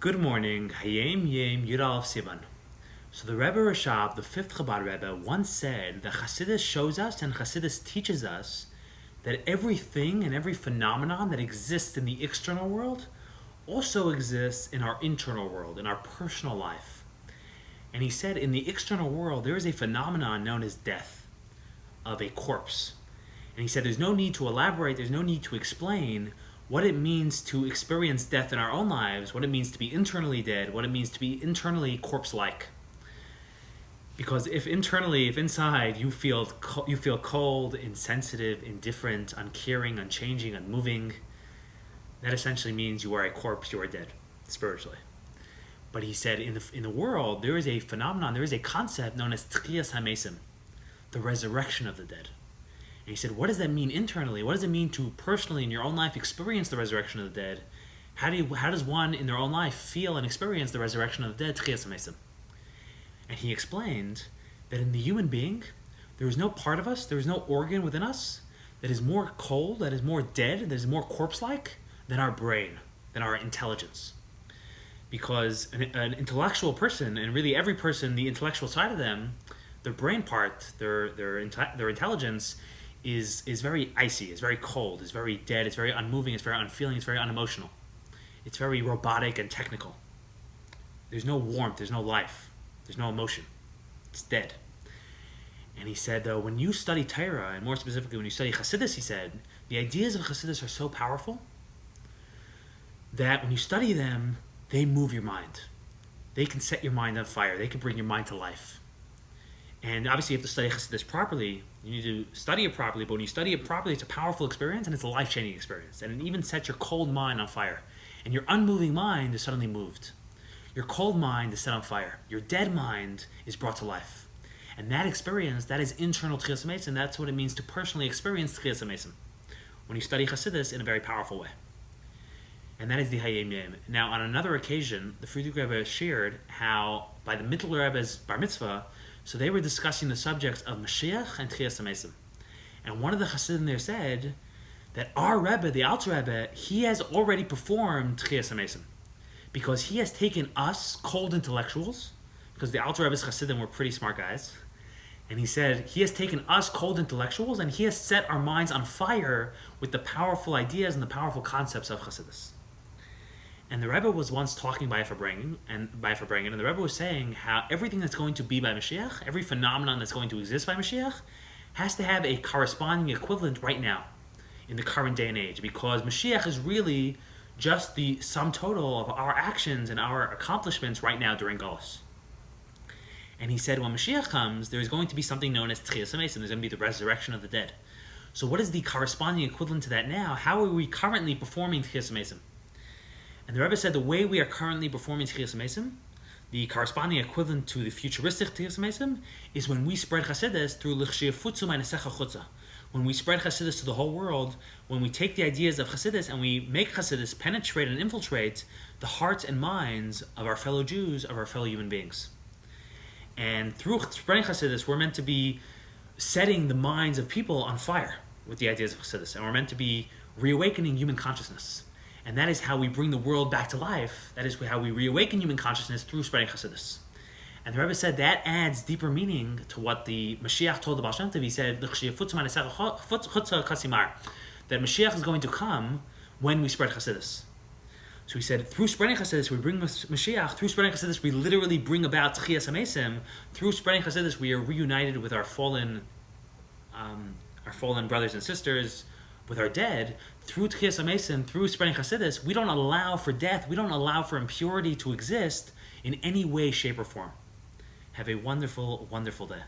Good morning, Hayom Yom, Yud Aleph Sivan. So the Rebbe Rashab, the fifth Chabad Rebbe, once said that Chassidus shows us and Chassidus teaches us that everything and every phenomenon that exists in the external world also exists in our internal world, in our personal life. And he said in the external world there is a phenomenon known as death of a corpse. And he said there's no need to elaborate, there's no need to explain what it means to experience death in our own lives, what it means to be internally dead, what it means to be internally corpse-like. Because if inside you feel cold, insensitive, indifferent, uncaring, unchanging, unmoving, that essentially means you are a corpse, you are dead, spiritually. But he said in the world, there is a phenomenon, there is a concept known as Techias Hamaisim, the resurrection of the dead. And he said, what does that mean internally? What does it mean to personally in your own life experience the resurrection of the dead? How does one in their own life feel and experience the resurrection of the dead, Techias Hamaisim? And he explained that in the human being, there is no part of us, there is no organ within us that is more cold, that is more dead, that is more corpse-like than our brain, than our intelligence. Because an intellectual person, and really every person, the intellectual side of them, their brain part, their intelligence is very icy, it's very cold, it's very dead, it's very unmoving, it's very unfeeling, it's very unemotional. It's very robotic and technical. There's no warmth, there's no life, there's no emotion. It's dead. And he said, though, when you study Torah, and more specifically when you study Chassidus, he said, the ideas of Chassidus are so powerful that when you study them, they move your mind. They can set your mind on fire. They can bring your mind to life. And obviously you have to study Chassidus properly. You need to study it properly, but when you study it properly, it's a powerful experience and it's a life-changing experience. And it even sets your cold mind on fire. And your unmoving mind is suddenly moved. Your cold mind is set on fire. Your dead mind is brought to life. And that experience, that is internal Techias Hamaisim. That's what it means to personally experience Techias Hamaisim when you study Chassidus in a very powerful way. And that is the Hayom Yom. Now, on another occasion, the Frieidker Rebbe shared how, by the Untitled Rebbe's bar mitzvah, so they were discussing the subjects of Mashiach and Techias Hamaisim. And one of the Chassidim there said that our Rebbe, the Alter Rebbe, he has already performed Techias Hamaisim. Because he has taken us, cold intellectuals, because the Alter Rebbe's Chassidim were pretty smart guys, and he said, he has taken us, cold intellectuals, and he has set our minds on fire with the powerful ideas and the powerful concepts of Chassidus. And the Rebbe was once talking by Frieidker, and the Rebbe was saying how everything that's going to be by Mashiach, every phenomenon that's going to exist by Mashiach, has to have a corresponding equivalent right now, in the current day and age, because Mashiach is really just the sum total of our actions and our accomplishments right now during Golus. And he said when Mashiach comes, there's going to be something known as Techias Hamaisim, there's going to be the resurrection of the dead. So what is the corresponding equivalent to that now? How are we currently performing Techias Hamaisim? And the Rebbe said the way we are currently performing Techias Hamaisim, the corresponding equivalent to the futuristic Techias Hamaisim, is when we spread Chassidus through L'chshiyafutzu ma'nesecha chutza. When we spread Chassidus to the whole world, when we take the ideas of Chassidus and we make Chassidus penetrate and infiltrate the hearts and minds of our fellow Jews, of our fellow human beings. And through spreading Chassidus, we're meant to be setting the minds of people on fire with the ideas of Chassidus. And we're meant to be reawakening human consciousness. And that is how we bring the world back to life. That is how we reawaken human consciousness through spreading Chassidus. And the Rebbe said that adds deeper meaning to what the Mashiach told the Baal Shem Tov. He said, that Mashiach is going to come when we spread Chassidus. So he said, through spreading Chassidus, we bring Mashiach. Through spreading Chassidus, we literally bring about Techias Hamaisim. Through spreading Chassidus, we are reunited with our fallen brothers and sisters, with our dead. Through Techias Hamaisim, through spreading Chassidus, we don't allow for death, we don't allow for impurity to exist in any way, shape, or form. Have a wonderful, wonderful day.